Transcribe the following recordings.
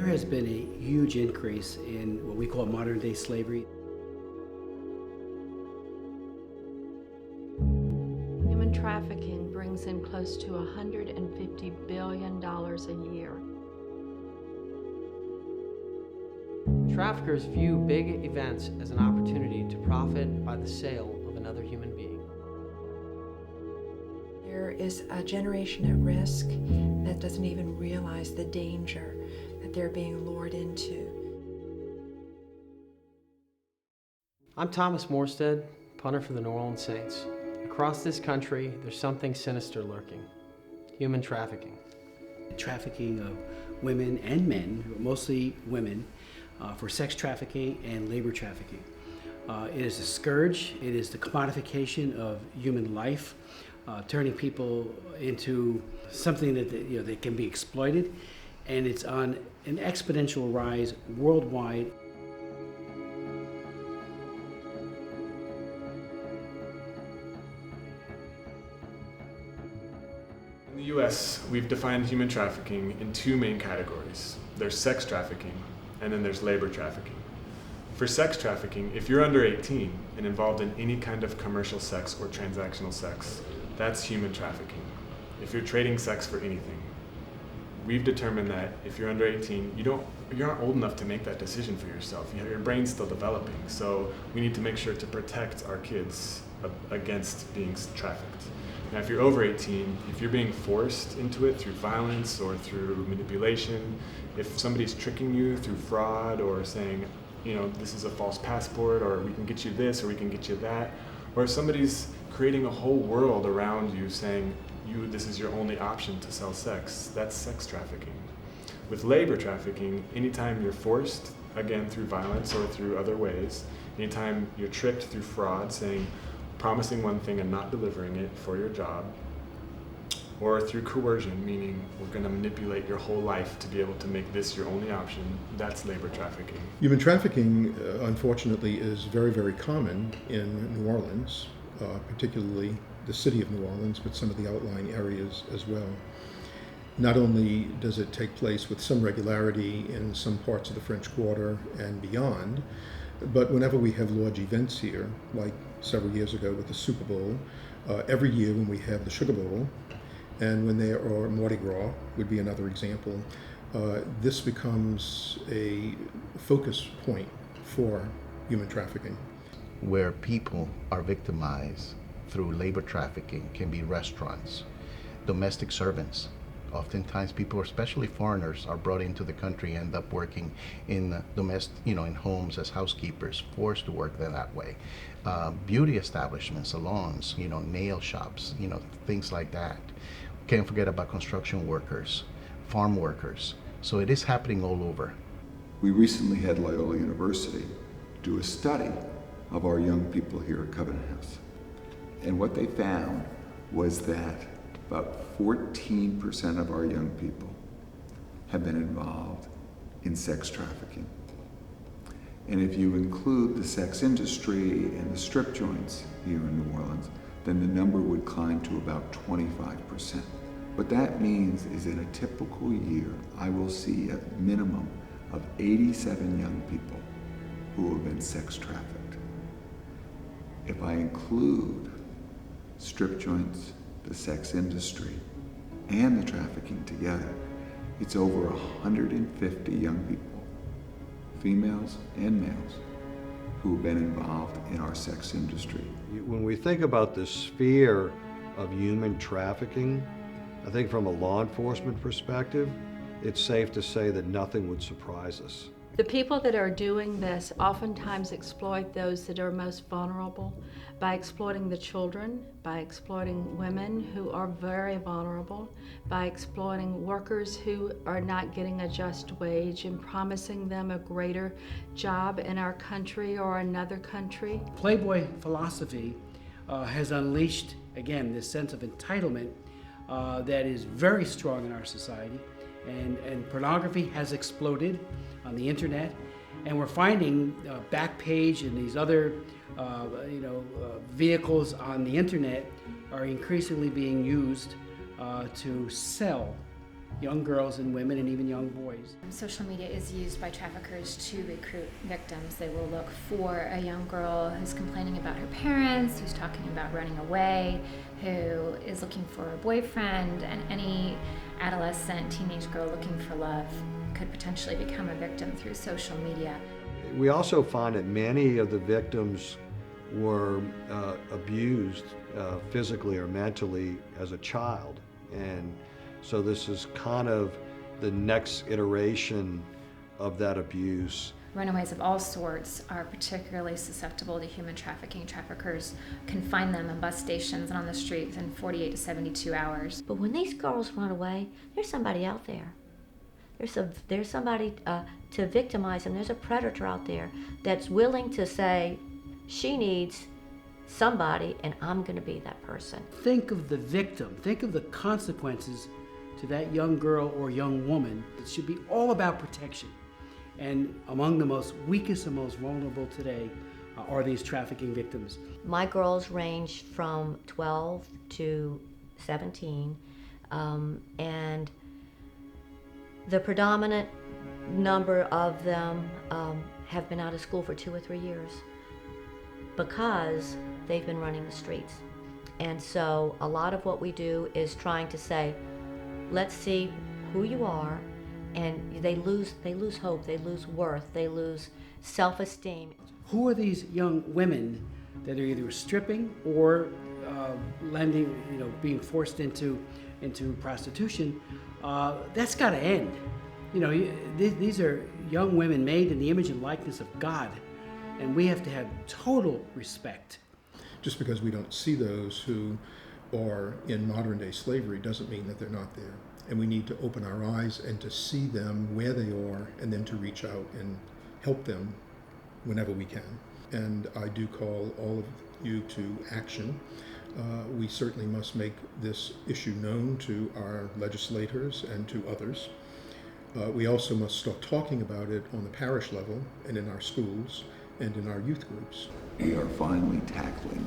There has been a huge increase in what we call modern-day slavery. Human trafficking brings in close to $150 billion a year. Traffickers view big events as an opportunity to profit by the sale of another human being. There is a generation at risk that doesn't even realize the danger that they're being lured into. I'm Thomas Morstead, punter for the New Orleans Saints. Across this country, there's something sinister lurking: human trafficking. Trafficking of women and men, mostly women, for sex trafficking and labor trafficking. It is a scourge. It is the commodification of human life, turning people into something that that can be exploited, and it's on an exponential rise worldwide. In the U.S., we've defined human trafficking in two main categories. There's sex trafficking, and then there's labor trafficking. For sex trafficking, if you're under 18 and involved in any kind of commercial sex or transactional sex, that's human trafficking. If you're trading sex for anything, we've determined that if you're under 18, you're not old enough to make that decision for yourself. Your brain's still developing, so we need to make sure to protect our kids against being trafficked. Now, if you're over 18, if you're being forced into it through violence or through manipulation, if somebody's tricking you through fraud or saying, this is a false passport, or we can get you this, or we can get you that, or if somebody's creating a whole world around you saying, this is your only option to sell sex, that's sex trafficking. With labor trafficking, anytime you're forced, again through violence or through other ways, anytime you're tricked through fraud, promising one thing and not delivering it for your job, or through coercion, meaning we're going to manipulate your whole life to be able to make this your only option, that's labor trafficking. Human trafficking, unfortunately, is very, very common in New Orleans, particularly the city of New Orleans, but some of the outlying areas as well. Not only does it take place with some regularity in some parts of the French Quarter and beyond, but whenever we have large events here, like several years ago with the Super Bowl, every year when we have the Sugar Bowl, and when there are Mardi Gras would be another example, this becomes a focus point for human trafficking. Where people are victimized through labor trafficking can be restaurants, domestic servants. Oftentimes people, especially foreigners, are brought into the country and end up working in in homes as housekeepers, forced to work that way. Beauty establishments, salons, nail shops, things like that. Can't forget about construction workers, farm workers. So it is happening all over. We recently had Loyola University do a study of our young people here at Covenant House. And what they found was that about 14% of our young people have been involved in sex trafficking. And if you include the sex industry and the strip joints here in New Orleans, then the number would climb to about 25%. What that means is in a typical year, I will see a minimum of 87 young people who have been sex trafficked. If I include strip joints, the sex industry, and the trafficking together, it's over 150 young people, females and males, who have been involved in our sex industry. When we think about the sphere of human trafficking, I think from a law enforcement perspective, it's safe to say that nothing would surprise us. The people that are doing this oftentimes exploit those that are most vulnerable by exploiting the children, by exploiting women who are very vulnerable, by exploiting workers who are not getting a just wage and promising them a greater job in our country or another country. Playboy philosophy has unleashed, again, this sense of entitlement that is very strong in our society. And pornography has exploded on the internet, and we're finding Backpage and these other vehicles on the internet are increasingly being used to sell young girls and women and even young boys. Social media is used by traffickers to recruit victims. They will look for a young girl who's complaining about her parents, who's talking about running away, who is looking for a boyfriend, and any adolescent, teenage girl looking for love could potentially become a victim through social media. We also find that many of the victims were abused physically or mentally as a child. And so this is kind of the next iteration of that abuse. Runaways of all sorts are particularly susceptible to human trafficking. Traffickers can find them in bus stations and on the street within 48 to 72 hours. But when these girls run away, there's somebody out there. There's somebody to victimize them. There's a predator out there that's willing to say, she needs somebody and I'm going to be that person. Think of the victim. Think of the consequences to that young girl or young woman. It should be all about protection. And among the most weakest and most vulnerable today are these trafficking victims. My girls range from 12 to 17, and the predominant number of them have been out of school for 2 or 3 years because they've been running the streets. And so a lot of what we do is trying to say, let's see who you are, and they lose hope, they lose worth, they lose self-esteem. Who are these young women that are either stripping or being forced into prostitution? That's got to end. These are young women made in the image and likeness of God, and we have to have total respect. Just because we don't see those who are in modern day slavery doesn't mean that they're not there. And we need to open our eyes and to see them where they are, and then to reach out and help them whenever we can. And I do call all of you to action. We certainly must make this issue known to our legislators and to others. We also must start talking about it on the parish level and in our schools and in our youth groups. We are finally tackling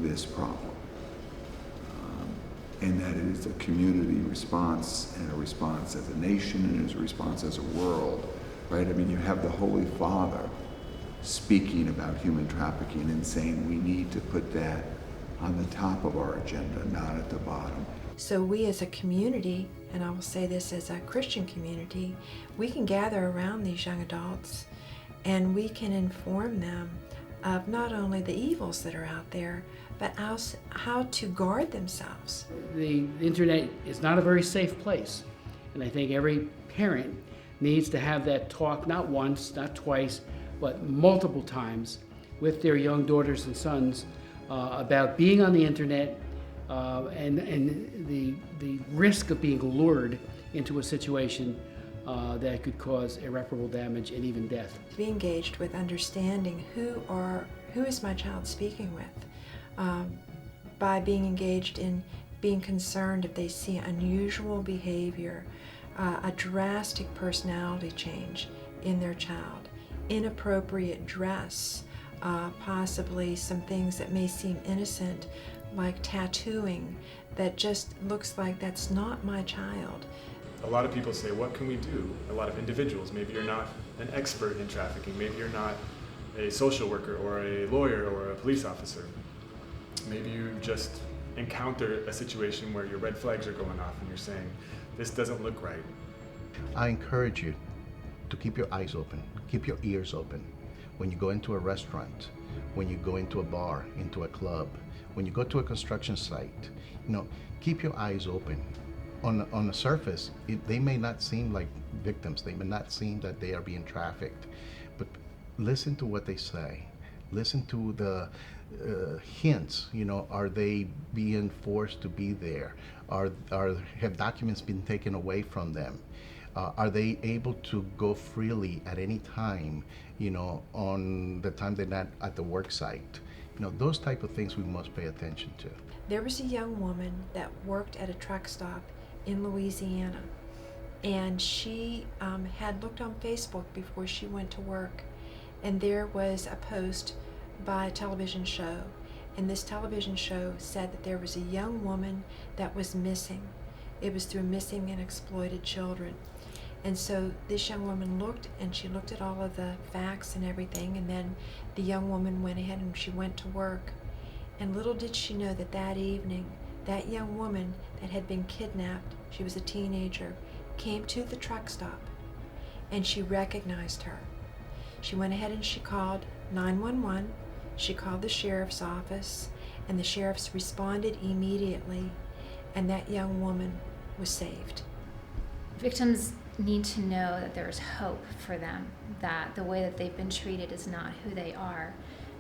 this problem. And that it is a community response, and a response as a nation, and as a response as a world, right? I mean, you have the Holy Father speaking about human trafficking and saying we need to put that on the top of our agenda, not at the bottom. So we as a community, and I will say this as a Christian community, we can gather around these young adults and we can inform them of not only the evils that are out there, but also how to guard themselves. The internet is not a very safe place, and I think every parent needs to have that talk, not once, not twice, but multiple times with their young daughters and sons about being on the internet and the risk of being lured into a situation that could cause irreparable damage and even death. Be engaged with understanding who is my child speaking with, by being engaged in being concerned if they see unusual behavior, a drastic personality change in their child, inappropriate dress, possibly some things that may seem innocent, like tattooing, that just looks like that's not my child. A lot of people say, what can we do? A lot of individuals, maybe you're not an expert in trafficking, maybe you're not a social worker or a lawyer or a police officer. Maybe you just encounter a situation where your red flags are going off and you're saying, this doesn't look right. I encourage you to keep your eyes open, keep your ears open. When you go into a restaurant, when you go into a bar, into a club, when you go to a construction site, keep your eyes open. On the surface, they may not seem like victims, they may not seem that they are being trafficked, but listen to what they say. Listen to the hints, are they being forced to be there? Have documents been taken away from them? Are they able to go freely at any time, on the time they're not at the work site? Those type of things we must pay attention to. There was a young woman that worked at a truck stop in Louisiana, and she had looked on Facebook before she went to work, and there was a post by a television show, and this television show said that there was a young woman that was missing. it was through missing and exploited children. And so this young woman looked, and she looked at all of the facts and everything, and then the young woman went ahead and she went to work. And little did she know that that evening, that young woman that had been kidnapped, she was a teenager, came to the truck stop, and she recognized her. She went ahead and she called 911, she called the sheriff's office, and the sheriffs responded immediately, and that young woman was saved. Victims need to know that there's hope for them, that the way that they've been treated is not who they are,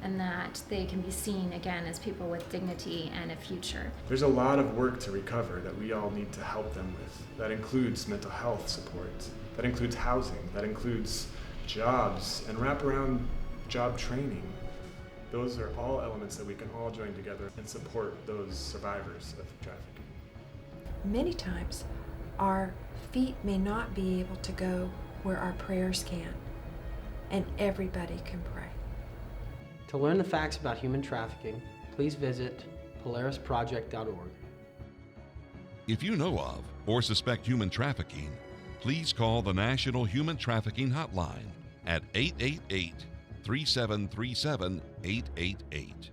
and that they can be seen again as people with dignity and a future. There's a lot of work to recover that we all need to help them with. That includes mental health support, that includes housing, that includes jobs and wraparound job training. Those are all elements that we can all join together and support those survivors of trafficking. Many times, our feet may not be able to go where our prayers can, and everybody can pray. To learn the facts about human trafficking, please visit polarisproject.org. If you know of or suspect human trafficking, please call the National Human Trafficking Hotline at 888-3737-888.